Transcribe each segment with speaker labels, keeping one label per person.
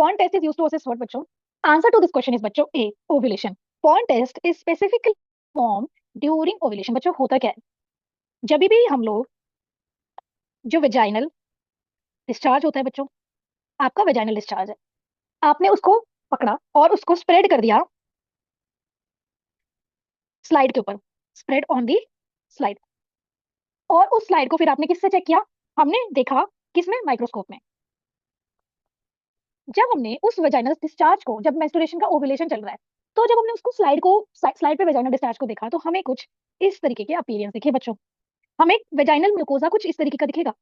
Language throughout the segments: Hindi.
Speaker 1: Font test is used to assess what, बच्चों? Answer to this question is, बच्चों, A, ovulation. Font test is specifically formed during ovulation. बच्चों, होता क्या है? जब भी हम लोग जो वेजाइनल डिस्चार्ज होता है बच्चों, आपका वेजाइनल डिस्चार्ज है, आपने उसको पकड़ा और उसको स्प्रेड कर दिया स्लाइड के ऊपर, स्प्रेड ऑन दी स्लाइड। और उस स्लाइड को फिर आपने किससे चेक किया? हमने देखा किसमें? माइक्रोस्कोप में। जब हमने उस वेजाइनल डिस्चार्ज को, जब मेंस्ट्रुएशन का ओव्यूलेशन चल रहा है, तो जब हमने उसको स्लाइड पे वेजाइनल डिस्चार्ज को देखा, तो हमें कुछ इस तरीके के अपीयरेंस दिखे बच्चों। हमें वेजाइनल म्यूकोजा कुछ इस तरीके का दिखेगा।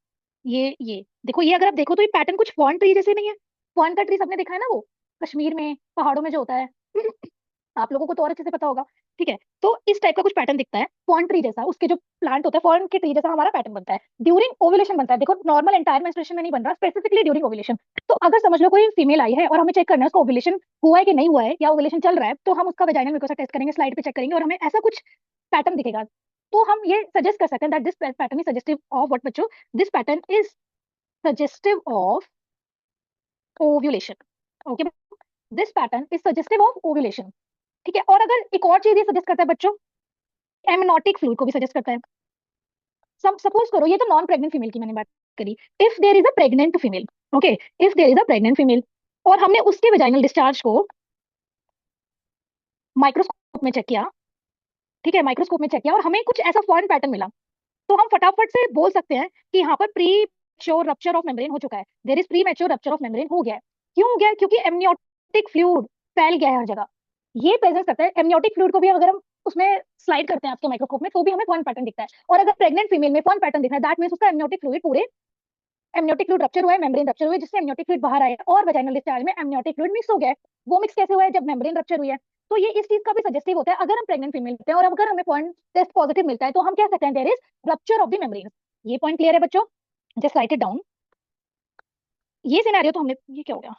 Speaker 1: ये देखो, ये अगर आप देखो तो ये पैटर्न कुछ फॉन ट्री जैसे नहीं है। फॉन का ट्री सबने देखा है ना, वो कश्मीर में पहाड़ों में जो होता है। आप लोगों को तो और अच्छे से पता होगा। ठीक है, तो इस टाइप का कुछ पैटर्न दिखता है फॉन ट्री जैसा। उसके जो प्लांट होता है, फॉन के ट्री जैसा हमारा पैटर्न बनता है ड्यूरिंग ओव्यूलेशन बनता है। देखो, नॉर्मल एंटायर मेंस्ट्रुएशन में नहीं बन रहा, स्पेसिफिकली ड्यूरिंग ओव्यूलेशन। तो अगर समझ लो कोई फीमेल आई है और हमें चेक करना है उसका ओव्यूलेशन हुआ है कि नहीं हुआ है, या ओव्यूलेशन चल रहा है, तो हम उसका वेजाइनल म्यूकोसा टेस्ट करेंगे, स्लाइड पे चेक करेंगे और हमें ऐसा कुछ पैटर्न दिखेगा। तो हम ये सजेस्ट कर सकते हैं that this pattern is suggestive of what बच्चों? This pattern is suggestive of ovulation. Okay, this pattern is suggestive of ovulation. ठीक है, और अगर एक और चीज ये सजेस्ट करता है बच्चों, एमनोटिक फ्लूइड को भी सजेस्ट करता है। सपोज करो, ये तो नॉन प्रेग्नेंट फीमेल की मैंने बात करी। If there is a pregnant female, okay, if there is a pregnant female और हमने उसके वेजाइनल डिस्चार्ज को माइक्रोस्कोप में चेक किया, ठीक है, माइक्रोस्कोप में चेक किया और हमें कुछ ऐसा फॉरेन पैटर्न मिला, तो हम फटाफट से बोल सकते हैं कि यहाँ पर premature rupture of membrane हो चुका है। There is premature rupture of membrane हो गया है। क्यों हो गया है? क्योंकि एमनियोटिक फ्लूइड फैल गया है हर जगह। ये प्रेजेंस करता है एमनियोटिक फ्लूइड को भी। अगर हम उसमें स्लाइड करते हैं आपके माइक्रोस्कोप में, तो भी हमें फॉरेन पैटर्न दिखता है। और अगर प्रेग्नेंट फीमेल में फॉरेन पैटर्न दिख रहा है, दैट मींस उसका एमनियोटिक फ्लूइड पूरे, एमनियोटिक फ्लूइड रप्चर हुआ है, मेम्ब्रेन रप्चर हुआ है, जिससे एमनियोटिक फ्लूइड बाहर आया और वेजाइनल डिस्चार्ज में एमनियोटिक फ्लूइड मिक्स हो गया है। वो मिक्स कैसे हुआ है? जब मेम्ब्रेन रप्चर हुई है। तो ये इस चीज का भी सजेस्टिव होता है। अगर हम प्रेग्नेंट फीमेल होते हैं और अगर हमें पॉइंट टेस्ट पॉजिटिव मिलता है, तो हम कह सकते हैं there is rupture of the membrane. ये पॉइंट क्लियर है बच्चों? Just write it down. ये सिनेरियो तो हमने, ये क्या हो गया?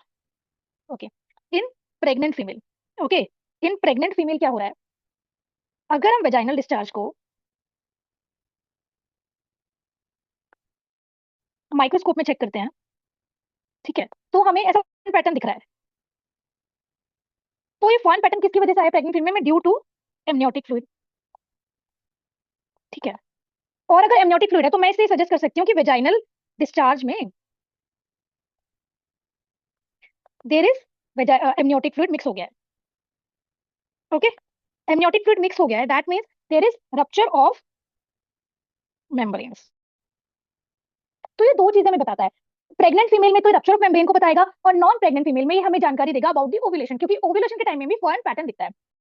Speaker 1: Okay, in pregnant female, okay, in pregnant female क्या हो रहा है? अगर हम वेजाइनल डिस्चार्ज को माइक्रोस्कोप में चेक करते हैं, ठीक है, तो हमें ऐसा पैटर्न दिख रहा है। तो ये फॉरेन पैटर्न किसकी वजह से आया प्रेग्नेंट फीमेल में? Due to amniotic fluid. ठीक है, और अगर एमनियोटिक फ्लूइड है तो मैं इसलिए सजेस्ट कर सकती हूँ कि वेजाइनल डिस्चार्ज में there is amniotic fluid mix हो गया है। ओके, एमनियोटिक फ्लूइड मिक्स हो गया है, that means there is rupture of membranes. तो ये दो चीजें हमें बताता है। प्रेग्नेंट फीमेल में तो रप्चर ऑफ मेम्ब्रेन को बताएगा, और नॉन प्रेग्नेंट फीमेल में ये हमें जानकारी देगा अबाउट द ओव्यूलेशन, क्योंकि ओव्यूलेशन के टाइम में भी फॉरेन पैटर्न दिखता है।